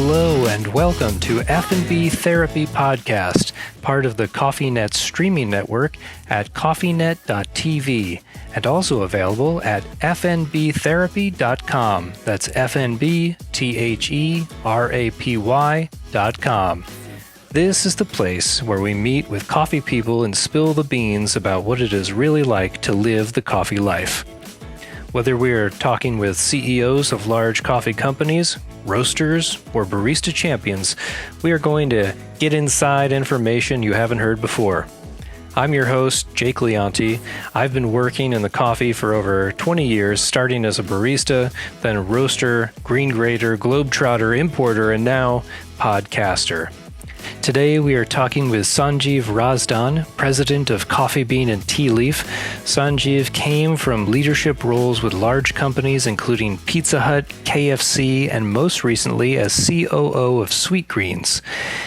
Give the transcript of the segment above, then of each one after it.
Hello and welcome to F+B Therapy Podcast, part of the CoffeeNet streaming network at coffeenet.tv, and also available at fnbtherapy.com. That's fnbtherapy.com. This is the place where we meet with coffee people and spill the beans about what it is really like to live the coffee life. Whether we're talking with CEOs of large coffee companies, roasters, or barista champions, we are going to get inside information you haven't heard before. I'm your host, Jake Leonti. I've been working in the coffee for over 20 years, starting as a barista, then roaster, green grader, globetrotter, importer, and now podcaster. Today we are talking with Sanjiv Razdan, president of Coffee Bean and Tea Leaf. Sanjiv came from leadership roles with large companies including Pizza Hut, KFC, and most recently as COO of Sweetgreens.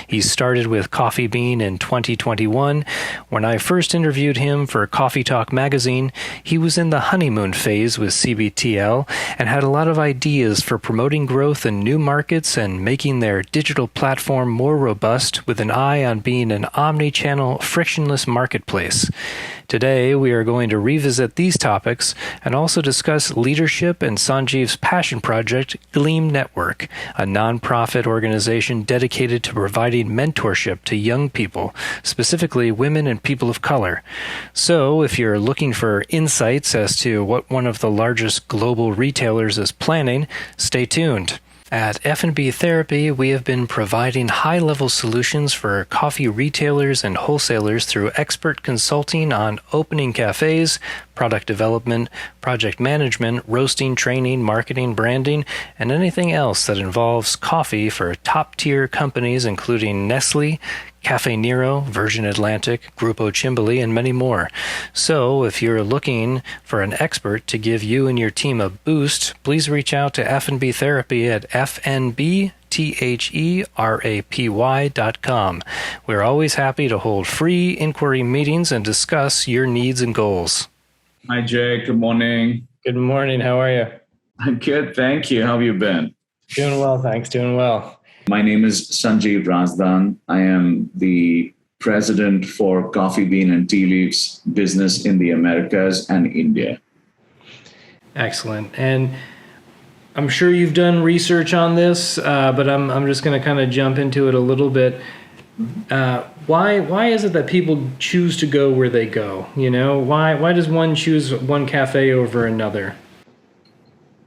He started with Coffee Bean in 2021. When I first interviewed him for Coffee Talk magazine, he was in the honeymoon phase with CBTL and had a lot of ideas for promoting growth in new markets and making their digital platform more robust, with an eye on being an omni-channel, frictionless marketplace. Today, we are going to revisit these topics and also discuss leadership and Sanjiv's passion project, Gleam Network, a nonprofit organization dedicated to providing mentorship to young people, specifically women and people of color. So, if you're looking for insights as to what one of the largest global retailers is planning, stay tuned. At F+B Therapy, we have been providing high-level solutions for coffee retailers and wholesalers through expert consulting on opening cafes, product development, project management, roasting, training, marketing, branding, and anything else that involves coffee for top-tier companies including Nestle, Cafe Nero, Virgin Atlantic, Grupo Cimbali, and many more. So, if you're looking for an expert to give you and your team a boost, please reach out to F+B Therapy at fnbtherapy.com. We're always happy to hold free inquiry meetings and discuss your needs and goals. Hi, Jake. Good morning. Good morning. How are you? I'm good. Thank you. How have you been? Doing well, thanks. Doing well. My name is Sanjiv Razdan. I am the president for Coffee Bean and Tea Leaf's business in the Americas and India. Excellent. And I'm sure you've done research on this, but I'm just going to kind of jump into it a little bit. Why is it that people choose to go where they go? You know, why does one choose one cafe over another?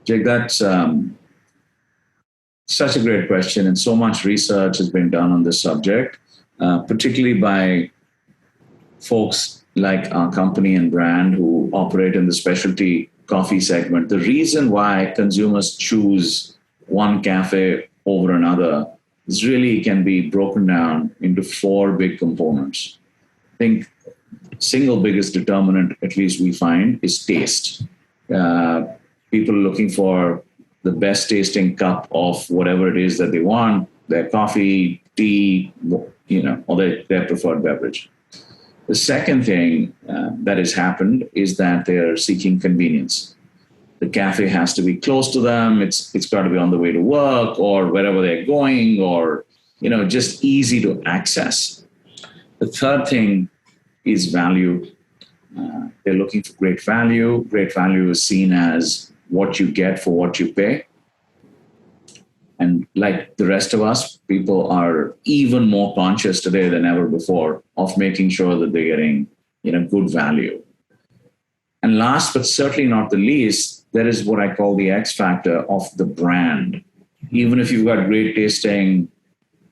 Jake, that's such a great question, and so much research has been done on this subject, particularly by folks like our company and brand who operate in the specialty coffee segment. The reason why consumers choose one cafe over another is really can be broken down into four big components. I think single biggest determinant, at least we find, is taste. People are looking for the best tasting cup of whatever it is that they want, their coffee, tea, or their preferred beverage. The second thing that has happened is that they're seeking convenience. The cafe has to be close to them. It's got to be on the way to work or wherever they're going, or just easy to access. The third thing is value. They're looking for great value. Great value is seen as what you get for what you pay. And like the rest of us, people are even more conscious today than ever before of making sure that they're getting good value. And last but certainly not the least, there is what I call the X factor of the brand. Even if you've got great tasting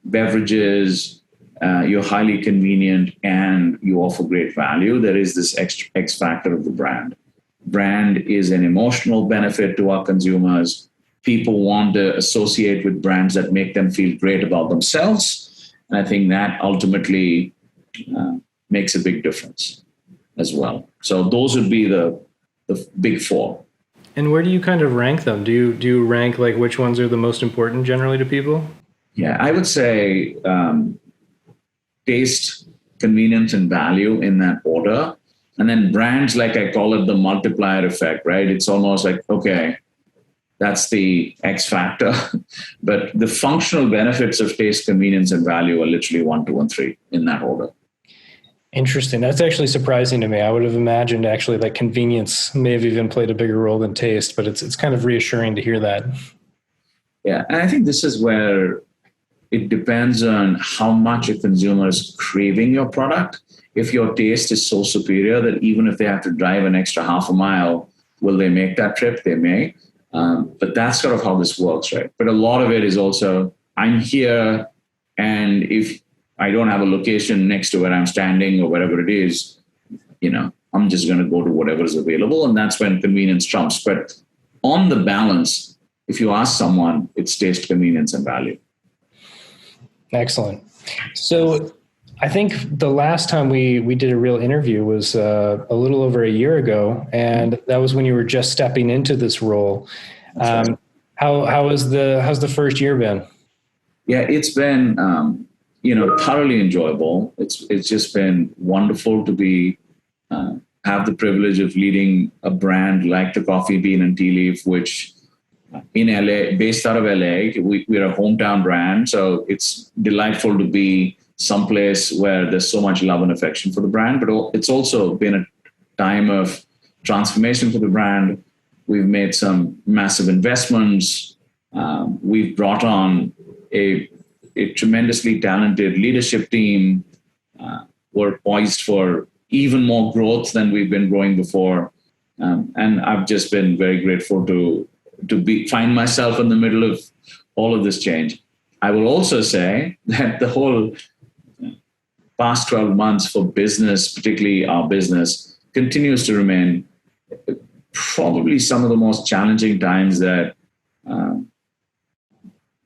beverages, you're highly convenient, and you offer great value, there is this X factor of the brand. Brand is an emotional benefit to our consumers. People want to associate with brands that make them feel great about themselves. And I think that ultimately makes a big difference as well. So those would be the big four. And where do you kind of rank them? Do you rank like which ones are the most important generally to people? Yeah, I would say taste, convenience, and value in that order. And then brands, like I call it the multiplier effect, right? It's almost like, okay, That's the X factor. But the functional benefits of taste, convenience, and value are literally 1, 2, and 3 in that order. Interesting. That's actually surprising to me. I would have imagined actually that convenience may have even played a bigger role than taste, but it's kind of reassuring to hear that. Yeah, and I think this is where it depends on how much a consumer is craving your product. If your taste is so superior that even if they have to drive an extra half a mile, will they make that trip? They may. But that's sort of how this works, right? But a lot of it is also, I'm here, and if I don't have a location next to where I'm standing or wherever it is, I'm just going to go to whatever is available. And that's when convenience trumps. But on the balance, if you ask someone, it's taste, convenience, and value. Excellent. So I think the last time we did a real interview was a little over a year ago, and that was when you were just stepping into this role. Right. How's the first year been? Yeah, it's been thoroughly enjoyable. It's just been wonderful to be have the privilege of leading a brand like the Coffee Bean and Tea Leaf, which in LA, based out of LA, we're a hometown brand, so it's delightful to be someplace where there's so much love and affection for the brand. But it's also been a time of transformation for the brand. We've made some massive investments. We've brought on a tremendously talented leadership team. We're poised for even more growth than we've been growing before. And I've just been very grateful to find myself in the middle of all of this change. I will also say that the whole past 12 months for business, particularly our business, continues to remain probably some of the most challenging times that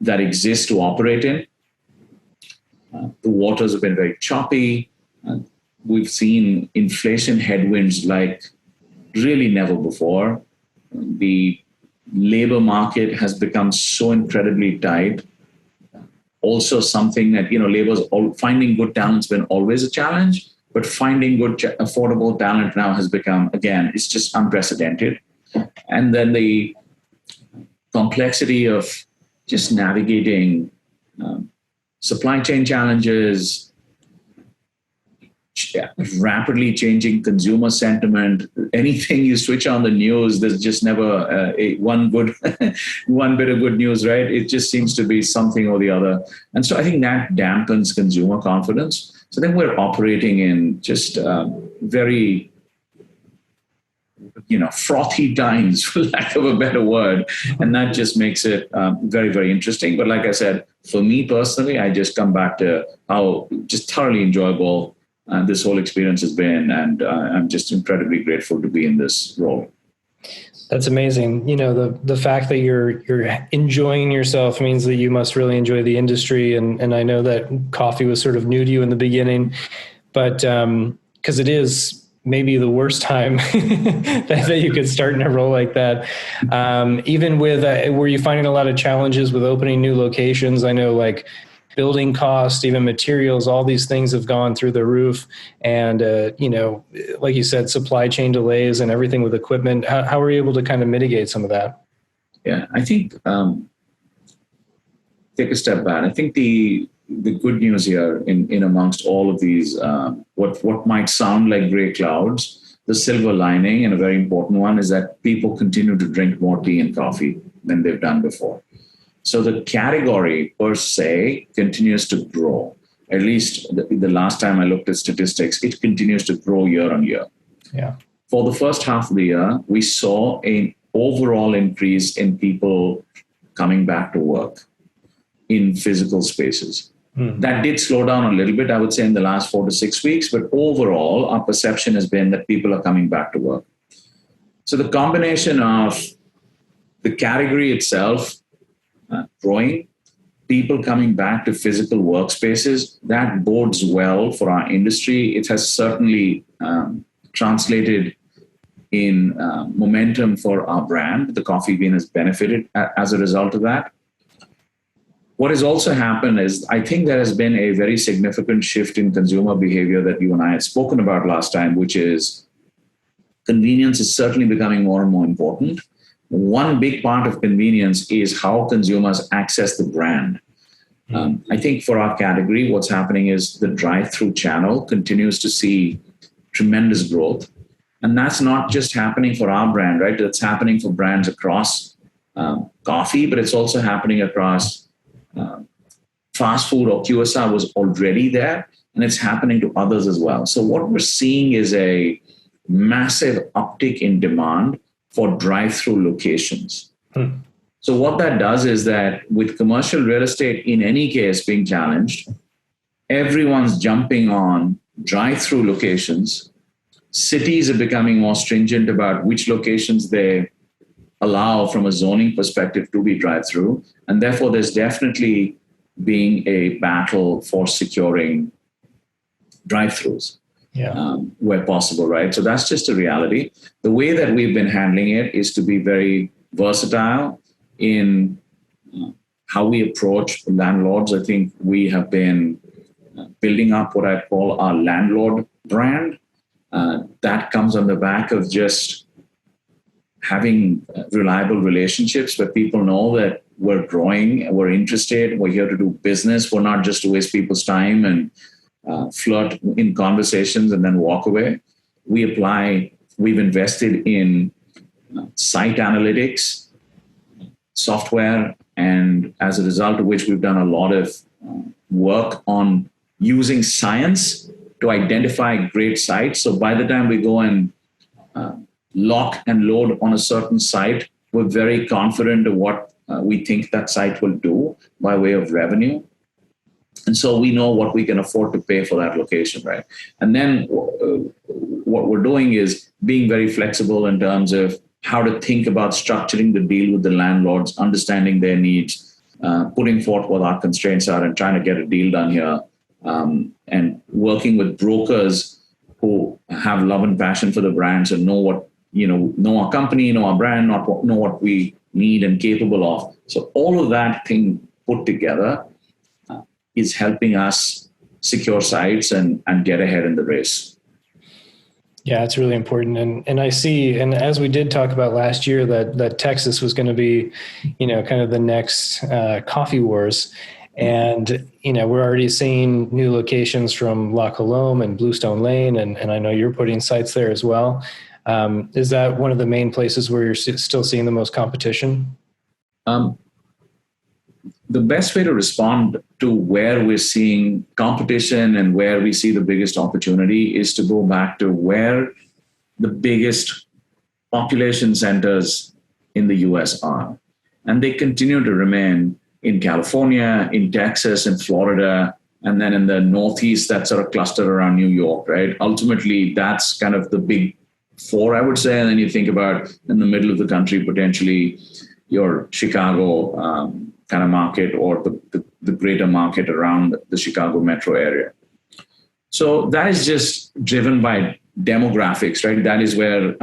exist to operate in. The waters have been very choppy. We've seen inflation headwinds like really never before. The labor market has become so incredibly tight. Also something that, finding good talent's been always a challenge, but finding good, affordable talent now has become, again, it's just unprecedented. And then the complexity of just navigating supply chain challenges, rapidly changing consumer sentiment. Anything you switch on the news, there's just never one bit of good news, right? It just seems to be something or the other. And so I think that dampens consumer confidence. So then we're operating in just very, frothy times, for lack of a better word. And that just makes it very, very interesting. But like I said, for me personally, I just come back to how just thoroughly enjoyable this whole experience has been. And I'm just incredibly grateful to be in this role. That's amazing. The fact that you're enjoying yourself means that you must really enjoy the industry. And I know that coffee was sort of new to you in the beginning, but because it is maybe the worst time that you could start in a role like that. Even with, were you finding a lot of challenges with opening new locations? I know like building costs, even materials, all these things have gone through the roof. And, like you said, supply chain delays and everything with equipment. How were you able to kind of mitigate some of that? Yeah, I think, take a step back. I think the good news here in amongst all of these, what might sound like gray clouds, the silver lining, and a very important one, is that people continue to drink more tea and coffee than they've done before. So the category per se continues to grow. At least the last time I looked at statistics, it continues to grow year on year. Yeah. For the first half of the year, we saw an overall increase in people coming back to work in physical spaces. That did slow down a little bit, I would say, in the last 4 to 6 weeks. But overall, our perception has been that people are coming back to work. So the combination of the category itself growing, people coming back to physical workspaces, that bodes well for our industry. It has certainly translated in momentum for our brand. The Coffee Bean has benefited as a result of that. What has also happened is, I think there has been a very significant shift in consumer behavior that you and I had spoken about last time, which is convenience is certainly becoming more and more important. one big part of convenience is how consumers access the brand. I think for our category, what's happening is the drive-through channel continues to see tremendous growth. And that's not just happening for our brand, right? It's happening for brands across coffee, but it's also happening across fast food, or QSR was already there, and it's happening to others as well. So what we're seeing is a massive uptick in demand for drive-through locations. So what that does is that with commercial real estate, in any case, being challenged, everyone's jumping on drive-through locations. Cities are becoming more stringent about which locations they allow from a zoning perspective to be drive-through. And therefore, there's definitely being a battle for securing drive-throughs where possible, right? So that's just a reality. The way that we've been handling it is to be very versatile in how we approach landlords. I think we have been building up what I call our landlord brand. That comes on the back of just having reliable relationships where people know that we're growing, we're interested, we're here to do business. We're not just to waste people's time and flirt in conversations and then walk away. We've invested in site analytics, software, and as a result of which we've done a lot of work on using science to identify great sites. So by the time we go and lock and load on a certain site, we're very confident of what we think that site will do by way of revenue. And so we know what we can afford to pay for that location, right? And then what we're doing is being very flexible in terms of how to think about structuring the deal with the landlords, understanding their needs, putting forth what our constraints are and trying to get a deal done here, and working with brokers who have love and passion for the brands and know our company, know our brand, know what we need and capable of. So all of that thing put together is helping us secure sites and get ahead in the race. Yeah, it's really important. And I see, and as we did talk about last year, that Texas was going to be, kind of the next coffee wars. And, we're already seeing new locations from La Colombe and Bluestone Lane. And I know you're putting sites there as well. Is that one of the main places where you're still seeing the most competition? The best way to respond to where we're seeing competition and where we see the biggest opportunity is to go back to where the biggest population centers in the US are. And they continue to remain in California, in Texas, in Florida, and then in the Northeast, that sort of clustered around New York, right? Ultimately, that's kind of the big four, I would say. And then you think about in the middle of the country, potentially your Chicago kind of market or the greater market around the Chicago metro area. So that is just driven by demographics, right? That is where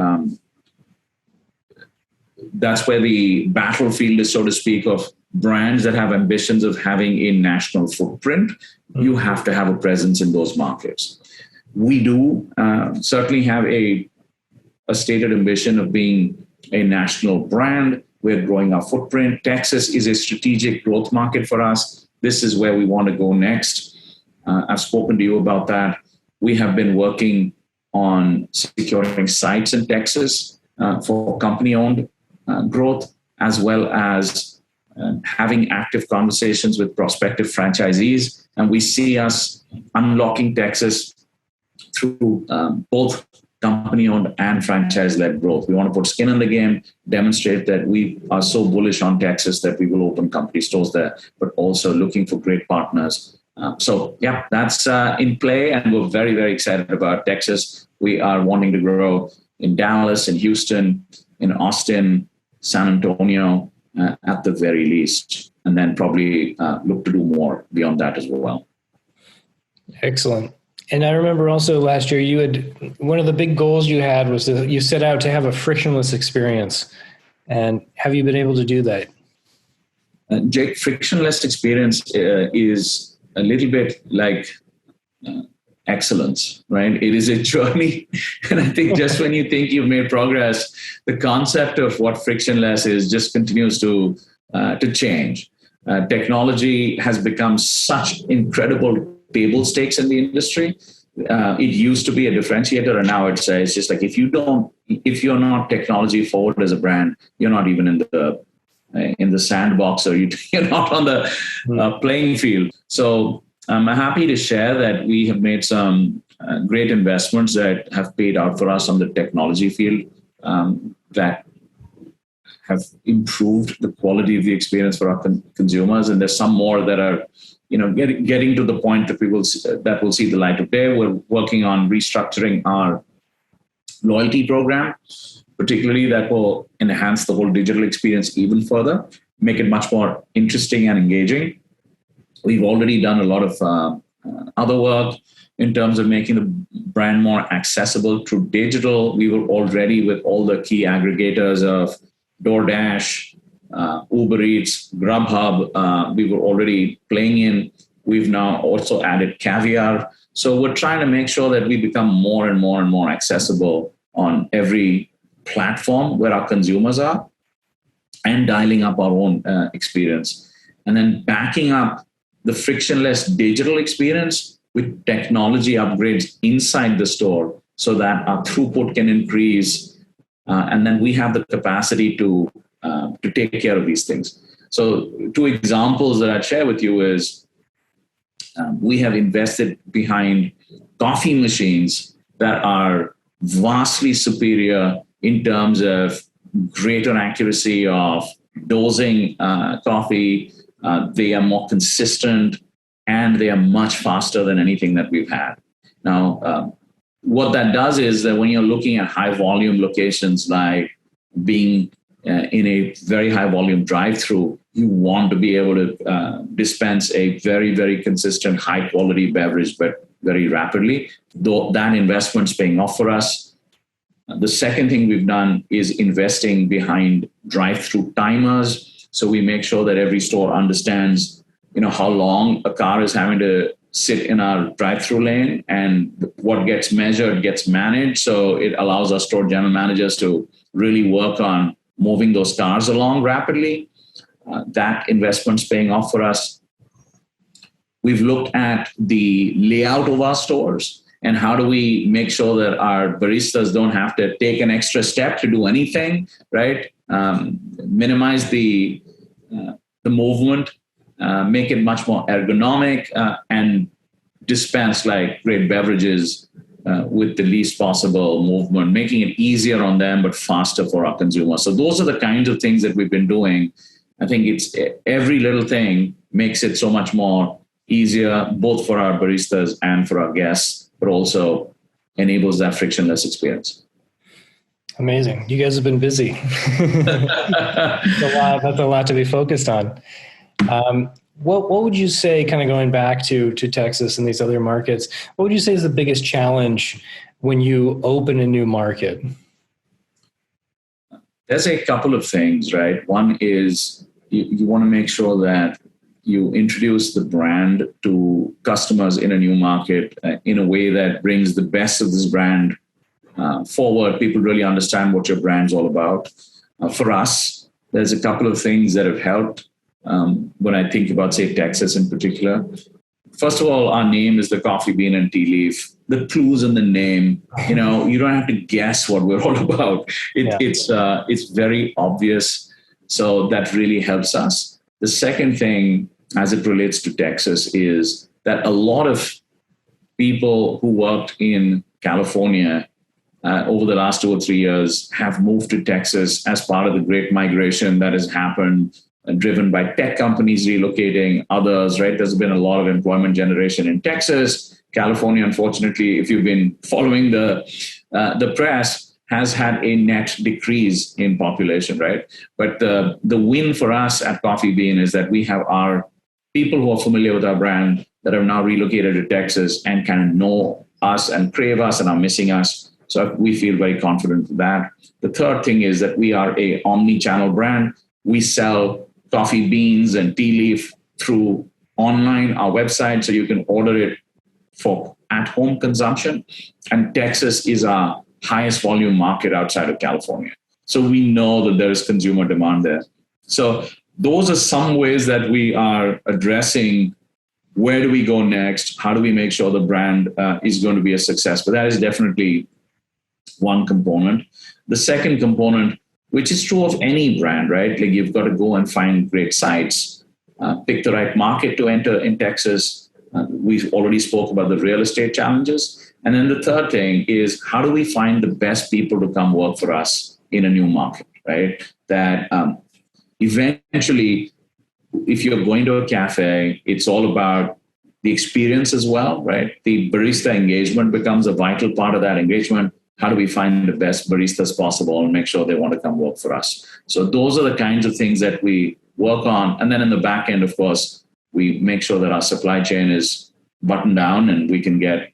that's where the battlefield is, so to speak, of brands that have ambitions of having a national footprint. You have to have a presence in those markets. We do certainly have a stated ambition of being a national brand. We're growing our footprint. Texas is a strategic growth market for us. This is where we want to go next. I've spoken to you about that. We have been working on securing sites in Texas for company-owned growth, as well as having active conversations with prospective franchisees. And we see us unlocking Texas through both company-owned and franchise-led growth. We want to put skin in the game, demonstrate that we are so bullish on Texas that we will open company stores there, but also looking for great partners. That's in play, and we're very, very excited about Texas. We are wanting to grow in Dallas, in Houston, in Austin, San Antonio, at the very least, and then probably look to do more beyond that as well. Excellent. And I remember also last year, one of the big goals you had was that you set out to have a frictionless experience. And have you been able to do that? Jake, frictionless experience is a little bit like excellence, right? It is a journey. And I think just when you think you've made progress, the concept of what frictionless is just continues to change. Technology has become such incredible table stakes in the industry. It used to be a differentiator, and now it's just like if you're not technology forward as a brand, you're not even in the sandbox, or you're not on the playing field. So I'm happy to share that we have made some great investments that have paid out for us on the technology field, that have improved the quality of the experience for our consumers. And there's some more that are, getting to the point that will see the light of day. We're working on restructuring our loyalty program, particularly that will enhance the whole digital experience even further, make it much more interesting and engaging. We've already done a lot of other work in terms of making the brand more accessible through digital. We were already with all the key aggregators of DoorDash, Uber Eats, Grubhub. We were already playing in. We've now also added Caviar. So we're trying to make sure that we become more and more and more accessible on every platform where our consumers are, and dialing up our own experience. And then backing up the frictionless digital experience with technology upgrades inside the store so that our throughput can increase. And then we have the capacity to take care of these things. So 2 examples that I'd share with you is we have invested behind coffee machines that are vastly superior in terms of greater accuracy of dosing coffee. They are more consistent, and they are much faster than anything that we've had. Now, what that does is that when you're looking at high volume locations, like being in a very high volume drive-through, you want to be able to dispense a very, very consistent, high quality beverage, but very rapidly. Though that investment's paying off for us. The second thing we've done is investing behind drive-through timers. So we make sure that every store understands, how long a car is having to sit in our drive-through lane, and what gets measured gets managed. So it allows our store general managers to really work on moving those cars along rapidly. That investment's paying off for us. We've looked at the layout of our stores and how do we make sure that our baristas don't have to take an extra step to do anything, right? Minimize the movement, make it much more ergonomic, and dispense like great beverages with the least possible movement, making it easier on them but faster for our consumers. So those are the kinds of things that we've been doing. I think it's every little thing makes it so much more easier, both for our baristas and for our guests, but also enables that frictionless experience. Amazing. You guys have been busy. That's a lot to be focused on. What would you say, kind of going back to Texas and these other markets, what would you say is the biggest challenge when you open a new market? There's a couple of things, right? One is you want to make sure that you introduce the brand to customers in a new market in a way that brings the best of this brand forward. People really understand what your brand's all about. For us, there's a couple of things that have helped when I think about, say, Texas in particular. First of all, our name is the coffee bean and tea leaf. The clues in the name, you don't have to guess what we're all about. It's very obvious. So that really helps us. The second thing, as it relates to Texas, is that a lot of people who worked in California over the last 2 or 3 years have moved to Texas as part of the great migration that has happened, driven by tech companies relocating, others, right? There's been a lot of employment generation in Texas. California, unfortunately, if you've been following the press, has had a net decrease in population, right? But the win for us at Coffee Bean is that we have our people who are familiar with our brand that have now relocated to Texas and kind of know us and crave us and are missing us. So we feel very confident with that. The third thing is that we are a omni-channel brand. We sell coffee beans and tea leaf through online, our website, so you can order it for at-home consumption, and Texas is our highest volume market outside of California. So we know that there is consumer demand there. So those are some ways that we are addressing where do we go next? How do we make sure the brand is going to be a success? But that is definitely one component. The second component, which is true of any brand, right? Like you've got to go and find great sites, pick the right market to enter in Texas. We've already spoke about the real estate challenges. And then the third thing is how do we find the best people to come work for us in a new market, right? That eventually, if you're going to a cafe, it's all about the experience as well, right? The barista engagement becomes a vital part of that engagement. How do we find the best baristas possible and make sure they want to come work for us? So those are the kinds of things that we work on. And then in the back end, of course, we make sure that our supply chain is buttoned down and we can get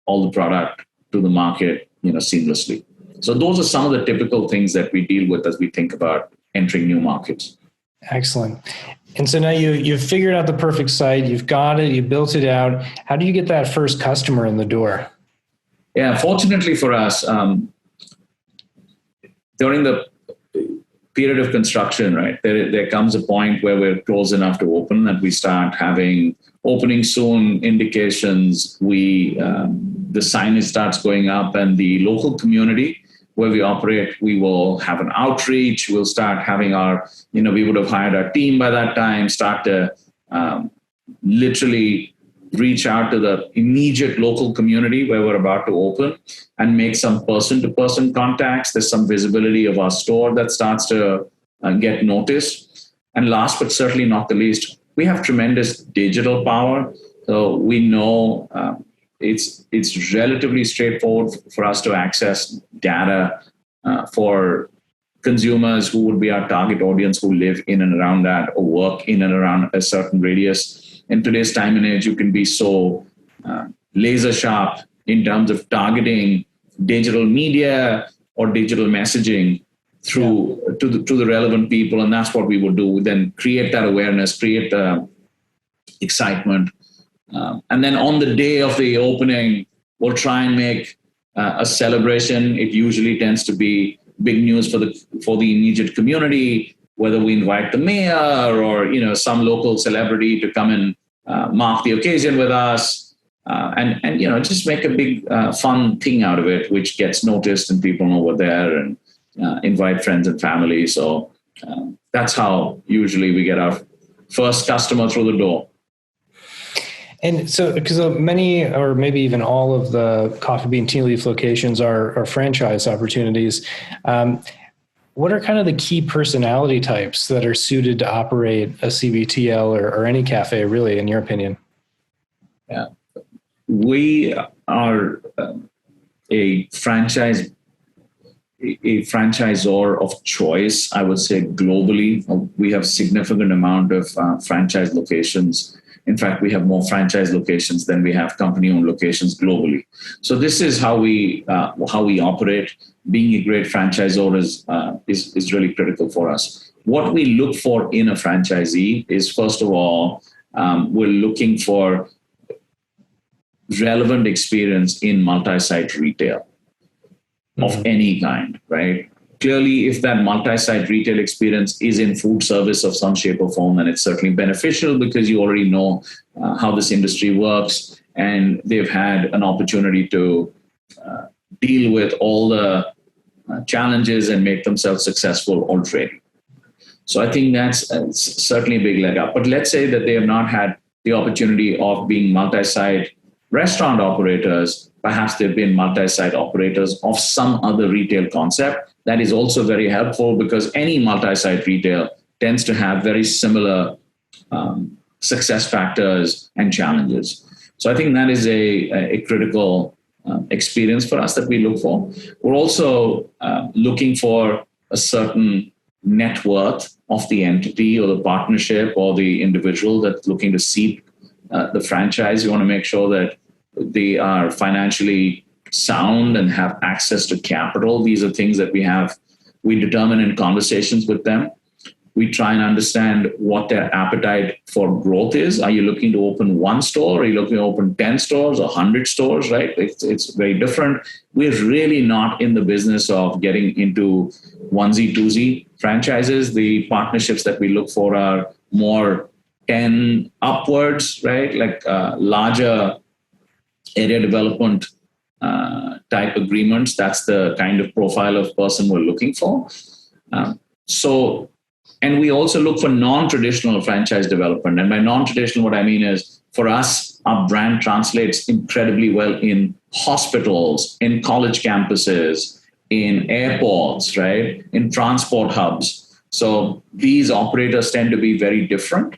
all the product to the market, seamlessly. So those are some of the typical things that we deal with as we think about entering new markets. Excellent. And so now you've figured out the perfect site, you've got it, you built it out. How do you get that first customer in the door? Yeah, fortunately for us, during the period of construction, right, there comes a point where we're close enough to open that we start having opening soon indications. The signage starts going up, and the local community where we operate, we will have an outreach. We'll start having we would have hired our team by that time, start to literally reach out to the immediate local community where we're about to open and make some person-to-person contacts. There's some visibility of our store that starts to get noticed. And last but certainly not the least, we have tremendous digital power. So we know it's relatively straightforward for us to access data for consumers who would be our target audience who live in and around that or work in and around a certain radius. In today's time and age, you can be so laser sharp in terms of targeting digital media or digital messaging to the relevant people. And that's what we will do. Then create that awareness, create the excitement. And then on the day of the opening, we'll try and make a celebration. It usually tends to be big news for the immediate community, whether we invite the mayor or some local celebrity to come and mark the occasion with us, and just make a big fun thing out of it, which gets noticed and people know we're there, and invite friends and family. So that's how usually we get our first customer through the door. And so, because many, or maybe even all of the Coffee Bean Tea Leaf locations are franchise opportunities. What are kind of the key personality types that are suited to operate a CBTL or any cafe, really, in your opinion? Yeah, we are a franchisor of choice, I would say, globally. We have significant amount of franchise locations. In fact, we have more franchise locations than we have company-owned locations globally. So this is how we operate. Being a great franchisor is really critical for us. What we look for in a franchisee is, first of all, we're looking for relevant experience in multi-site retail of any kind, right? Clearly, if that multi-site retail experience is in food service of some shape or form, then it's certainly beneficial because you already know how this industry works, and they've had an opportunity to deal with all the challenges and make themselves successful already. So I think that's certainly a big leg up. But let's say that they have not had the opportunity of being multi-site restaurant operators. Perhaps they've been multi-site operators of some other retail concept. That is also very helpful because any multi-site retail tends to have very similar success factors and challenges. So I think that is a critical experience for us that we look for. We're also looking for a certain net worth of the entity or the partnership or the individual that's looking to seek the franchise. We want to make sure that they are financially sound and have access to capital. These are things that we determine in conversations with them. We try and understand what their appetite for growth is. Are you looking to open one store? Are you looking to open 10 stores or 100 stores, right? It's very different. We're really not in the business of getting into onesie, twosie franchises. The partnerships that we look for are more 10 upwards, right? Like larger area development type agreements. That's the kind of profile of person we're looking for. And we also look for non-traditional franchise development. And by non-traditional, what I mean is, for us, our brand translates incredibly well in hospitals, in college campuses, in airports, right? In transport hubs. So these operators tend to be very different.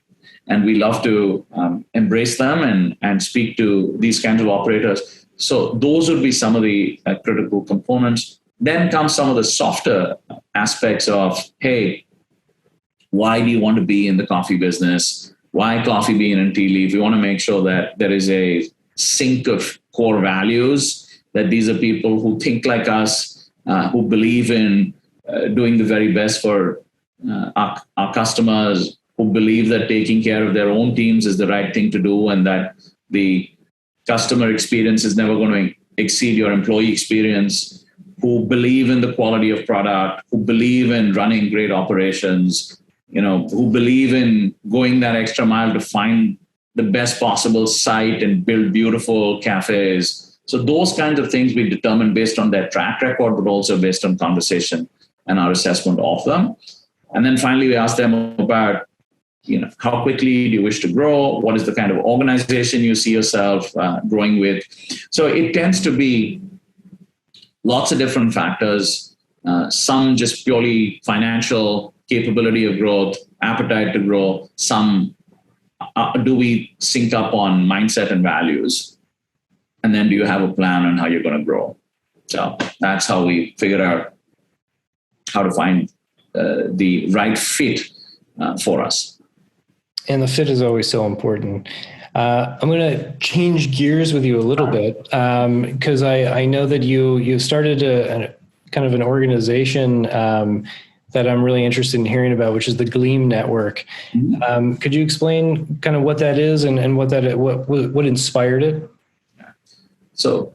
And we love to embrace them and speak to these kinds of operators. So those would be some of the critical components. Then comes some of the softer aspects of, hey, why do you want to be in the coffee business? Why coffee bean and tea leaf? We want to make sure that there is a sync of core values, that these are people who think like us, who believe in doing the very best for our customers, who believe that taking care of their own teams is the right thing to do, and that the customer experience is never going to exceed your employee experience, who believe in the quality of product, who believe in running great operations, who believe in going that extra mile to find the best possible site and build beautiful cafes. So those kinds of things we determine based on their track record, but also based on conversation and our assessment of them. And then finally, we ask them about, how quickly do you wish to grow? What is the kind of organization you see yourself growing with? So it tends to be lots of different factors, some just purely financial, capability of growth, appetite to grow. Some do we sync up on mindset and values? And then do you have a plan on how you're going to grow? So that's how we figure out how to find the right fit for us. And the fit is always so important. I'm going to change gears with you a little bit because I know that you started a kind of an organization that I'm really interested in hearing about, which is the Gleam Network. Mm-hmm. Could you explain kind of what that is and what inspired it? So,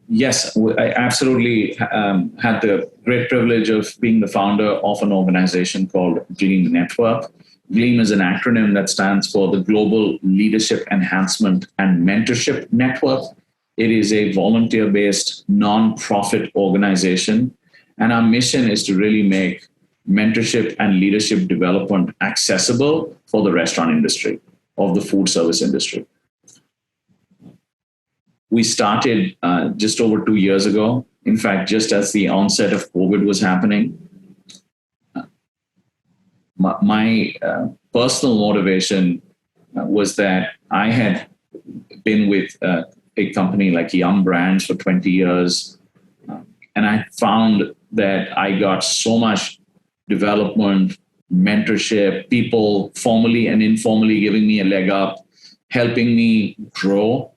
yes, I absolutely had the great privilege of being the founder of an organization called Gleam Network. Gleam is an acronym that stands for the Global Leadership Enhancement and Mentorship Network. It is a volunteer-based non-profit organization. And our mission is to really make mentorship and leadership development accessible for the restaurant industry, of the food service industry. We started just over 2 years ago. In fact, just as the onset of COVID was happening. My personal motivation was that I had been with a company like Yum Brands for 20 years. And I found that I got so much development, mentorship, people formally and informally giving me a leg up, helping me grow,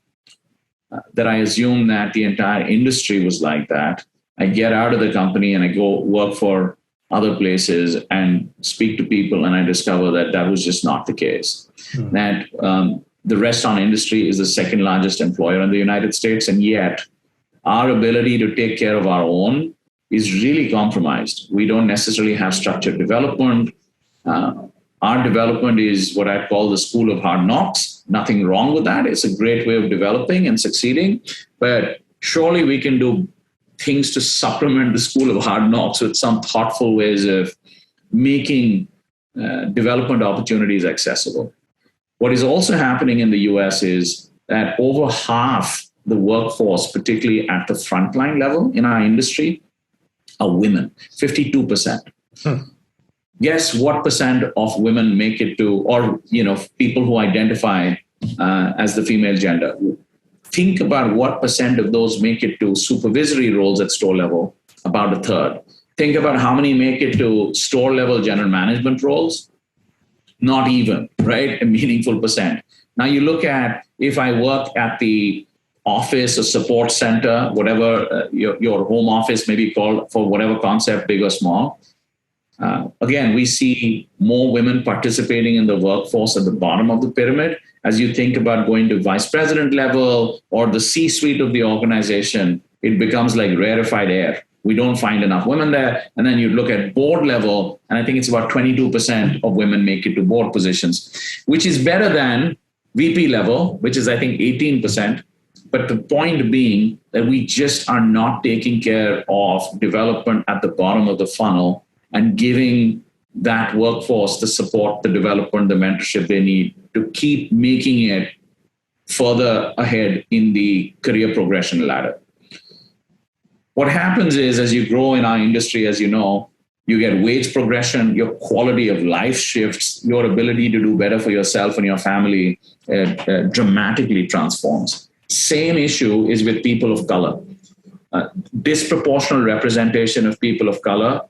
that I assumed that the entire industry was like that. I get out of the company and I go work for other places and speak to people, and I discover that that was just not the case. Mm. That the restaurant industry is the second largest employer in the United States, and yet our ability to take care of our own is really compromised. We don't necessarily have structured development. Our development is what I call the school of hard knocks. Nothing wrong with that. It's a great way of developing and succeeding. But surely we can do things to supplement the school of hard knocks with some thoughtful ways of making development opportunities accessible. What is also happening in the US is that over half the workforce, particularly at the frontline level in our industry, are women, 52%. Guess what percent of women make it to, or people who identify as the female gender? Think about what percent of those make it to supervisory roles at store level, about a third. Think about how many make it to store level general management roles, not even, right? A meaningful percent. Now you look at, if I work at the office or support center, whatever your home office may be called for whatever concept, big or small, Again, we see more women participating in the workforce at the bottom of the pyramid. As you think about going to vice president level or the C-suite of the organization, it becomes like rarefied air. We don't find enough women there. And then you look at board level, and I think it's about 22% of women make it to board positions, which is better than VP level, which is, I think, 18%. But the point being that we just are not taking care of development at the bottom of the funnel and giving that workforce the support, the development, the mentorship they need to keep making it further ahead in the career progression ladder. What happens is, as you grow in our industry, as you know, you get wage progression, your quality of life shifts, your ability to do better for yourself and your family dramatically transforms. Same issue is with people of color. Disproportionate representation of people of color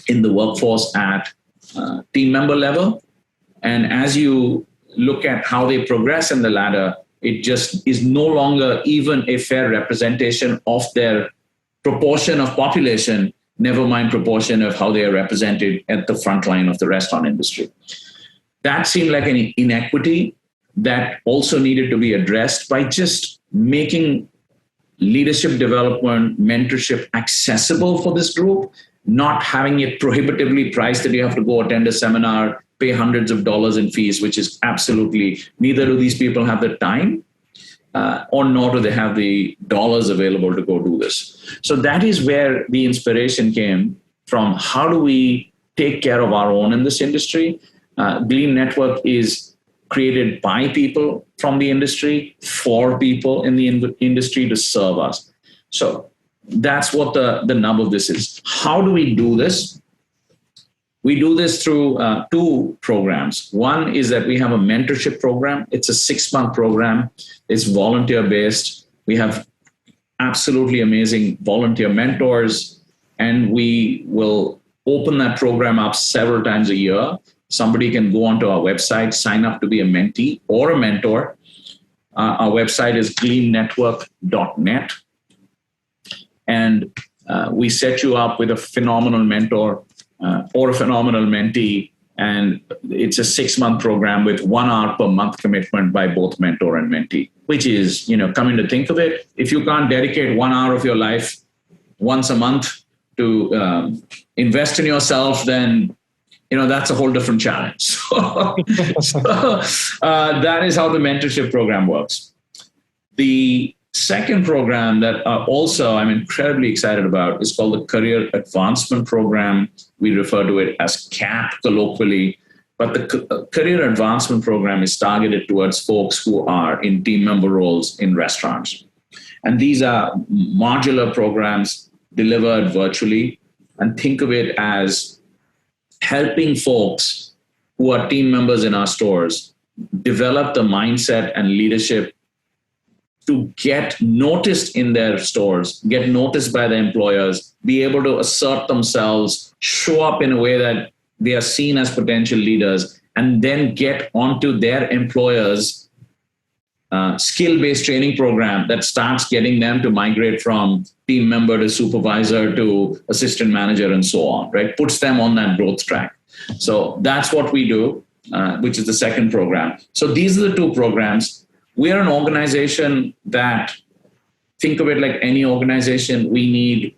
in the workforce at team member level. And as you look at how they progress in the ladder, it just is no longer even a fair representation of their proportion of population, never mind proportion of how they are represented at the front line of the restaurant industry. That seemed like an inequity that also needed to be addressed by just making leadership development, mentorship accessible for this group, not having it prohibitively priced that you have to go attend a seminar, pay hundreds of dollars in fees, which is absolutely, neither do these people have the time or nor do they have the dollars available to go do this. So that is where the inspiration came from. How do we take care of our own in this industry? Gleam Network is created by people from the industry for people in the industry to serve us. So that's what the nub of this is. How do we do this? We do this through two programs. One is that we have a mentorship program. It's a 6-month program. It's volunteer-based. We have absolutely amazing volunteer mentors, and we will open that program up several times a year. Somebody can go onto our website, sign up to be a mentee or a mentor. Our website is gleamnetwork.net. And we set you up with a phenomenal mentor or a phenomenal mentee. And it's a 6-month program with 1 hour per month commitment by both mentor and mentee, which is, coming to think of it, if you can't dedicate 1 hour of your life once a month to invest in yourself, then that's a whole different challenge. So that is how the mentorship program works. The second program that also I'm incredibly excited about is called the Career Advancement Program. We refer to it as CAP colloquially, but the Career Advancement Program is targeted towards folks who are in team member roles in restaurants. And these are modular programs delivered virtually, and think of it as helping folks who are team members in our stores develop the mindset and leadership to get noticed in their stores, get noticed by the employers, be able to assert themselves, show up in a way that they are seen as potential leaders, and then get onto their employers' skill-based training program that starts getting them to migrate from team member to supervisor to assistant manager and so on, right? Puts them on that growth track. So that's what we do, which is the second program. So these are the two programs. We are an organization that, think of it like any organization, we need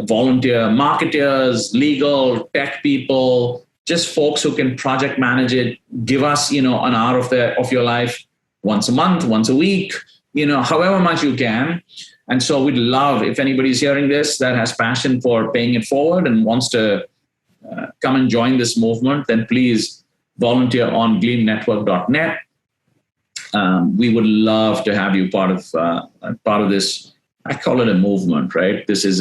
volunteer marketers, legal, tech people, just folks who can project manage it, give us, an hour of your life once a month, once a week, however much you can. And so we'd love, if anybody's hearing this that has passion for paying it forward and wants to come and join this movement, then please volunteer on gleamnetwork.net. We would love to have you part of this. I call it a movement, right? This is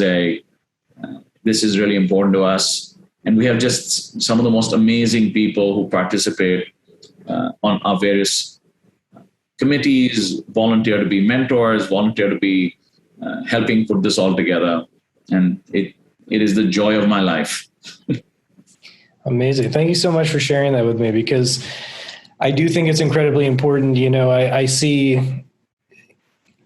really important to us, and we have just some of the most amazing people who participate on our various committees, volunteer to be mentors, volunteer to be helping put this all together, and it is the joy of my life. Amazing! Thank you so much for sharing that with me, because I do think it's incredibly important. I see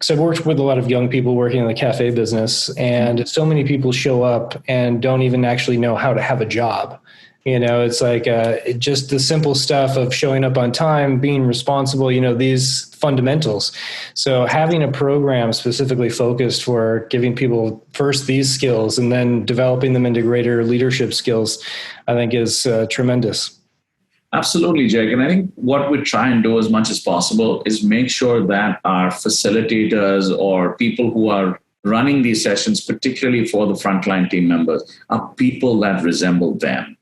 because I've worked with a lot of young people working in the cafe business, and so many people show up and don't even actually know how to have a job. It's like just the simple stuff of showing up on time, being responsible, these fundamentals. So having a program specifically focused for giving people first these skills and then developing them into greater leadership skills, I think is tremendous. Absolutely, Jake. And I think what we try and do as much as possible is make sure that our facilitators or people who are running these sessions, particularly for the frontline team members, are people that resemble them,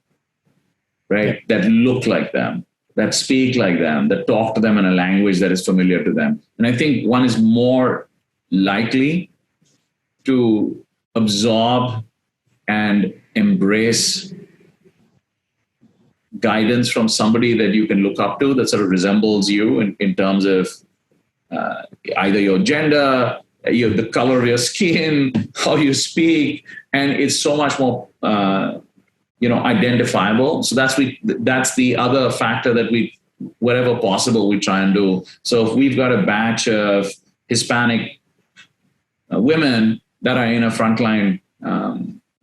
right? Yeah. That look like them, that speak like them, that talk to them in a language that is familiar to them. And I think one is more likely to absorb and embrace guidance from somebody that you can look up to that sort of resembles you in terms of either your gender, the color of your skin, how you speak, and it's so much more identifiable. So that's the other factor that we, wherever possible, we try and do. So if we've got a batch of Hispanic women that are in a frontline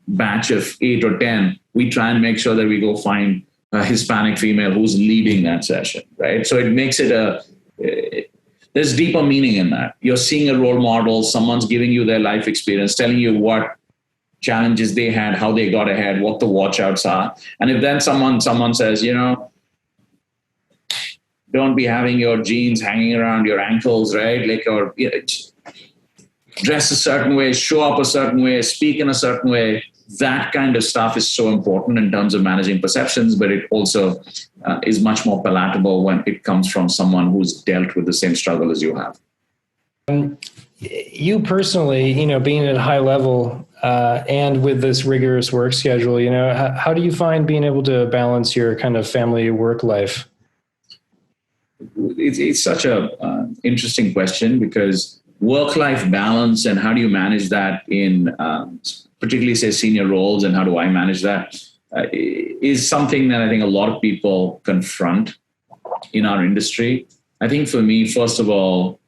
batch of 8 or 10, we try and make sure that we go find a Hispanic female who's leading that session, right? So it makes it there's deeper meaning in that. You're seeing a role model, someone's giving you their life experience, telling you what challenges they had, how they got ahead, what the watch outs are. And if then someone says, don't be having your jeans hanging around your ankles, right? Like, or dress a certain way, show up a certain way, speak in a certain way. That kind of stuff is so important in terms of managing perceptions, but it also is much more palatable when it comes from someone who's dealt with the same struggle as you have. You personally, being at a high level and with this rigorous work schedule, how do you find being able to balance your kind of family work life? It's such a interesting question, because work-life balance and how do you manage that in particularly say senior roles, and how do I manage that is something that I think a lot of people confront in our industry. I think for me, first of all,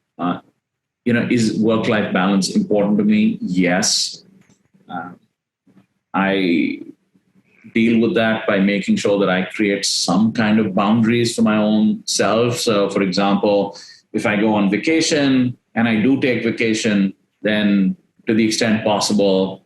is work-life balance important to me? Yes. I deal with that by making sure that I create some kind of boundaries for my own self. So for example, if I go on vacation and I do take vacation, then to the extent possible,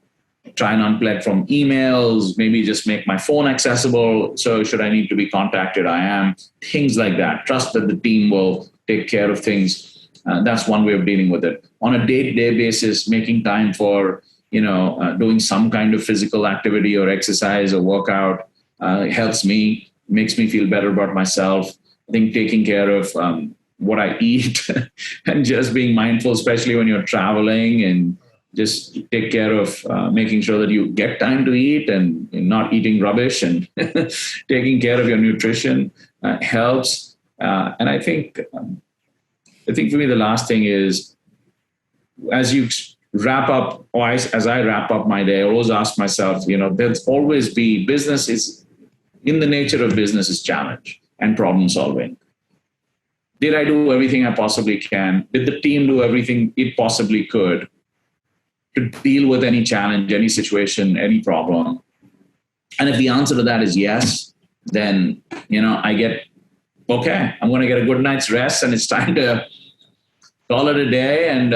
try and unplug from emails, maybe just make my phone accessible. So should I need to be contacted, I am. Things like that. Trust that the team will take care of things. That's one way of dealing with it. On a day-to-day basis, making time for, doing some kind of physical activity or exercise or workout helps me, makes me feel better about myself. I think taking care of what I eat and just being mindful, especially when you're traveling, and just take care of making sure that you get time to eat and not eating rubbish, and taking care of your nutrition helps. And I think for me, the last thing is, as you wrap up, or as I wrap up my day, I always ask myself, there's always be, business is, in the nature of business is challenge and problem solving. Did I do everything I possibly can? Did the team do everything it possibly could to deal with any challenge, any situation, any problem? And if the answer to that is yes, then, I get, okay, I'm going to get a good night's rest, and it's time to call it a day, and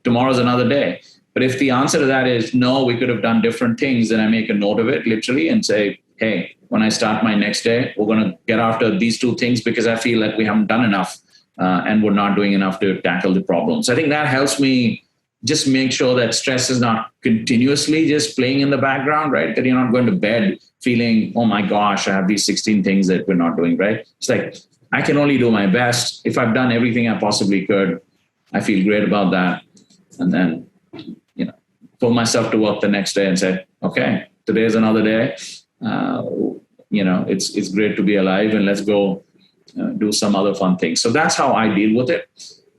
tomorrow's another day. But if the answer to that is no, we could have done different things, then I make a note of it literally and say, hey, when I start my next day, we're going to get after these 2 things, because I feel like we haven't done enough and we're not doing enough to tackle the problem. So I think that helps me just make sure that stress is not continuously just playing in the background, right? That you're not going to bed feeling, oh my gosh, I have these 16 things that we're not doing, right? It's like, I can only do my best. If I've done everything I possibly could, I feel great about that. And then, pull myself to work the next day and say, okay, today's another day. It's great to be alive, and let's go do some other fun things. So that's how I deal with it.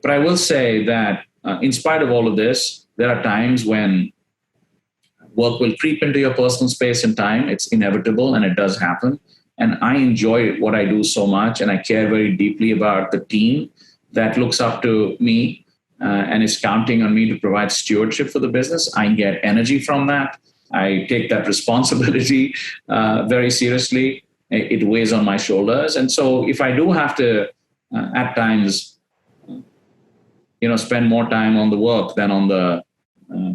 But I will say that in spite of all of this, there are times when work will creep into your personal space and time. It's inevitable, and it does happen. And I enjoy what I do so much, and I care very deeply about the team that looks up to me. and is counting on me to provide stewardship for the business, I get energy from that. I take that responsibility very seriously. It weighs on my shoulders. And so if I do have to, at times, spend more time on the work than on the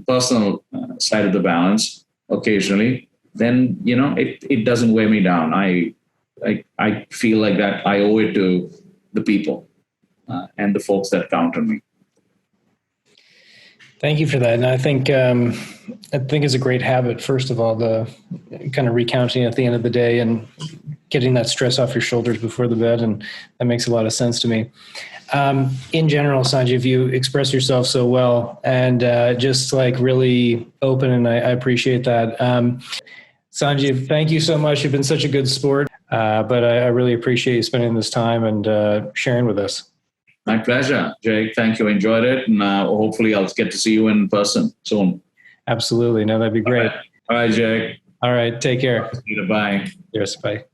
personal side of the balance occasionally, then, it doesn't weigh me down. I feel like that I owe it to the people and the folks that count on me. Thank you for that. And I think it's a great habit, first of all, the kind of recounting at the end of the day and getting that stress off your shoulders before the bed. And that makes a lot of sense to me. In general, Sanjiv, you express yourself so well and just like really open. And I appreciate that. Sanjiv, thank you so much. You've been such a good sport, but I really appreciate you spending this time and sharing with us. My pleasure, Jake. Thank you. Enjoyed it. And hopefully I'll get to see you in person soon. Absolutely. No, that'd be great. All right, Jake. All right. Take care. Bye. Yes. Bye.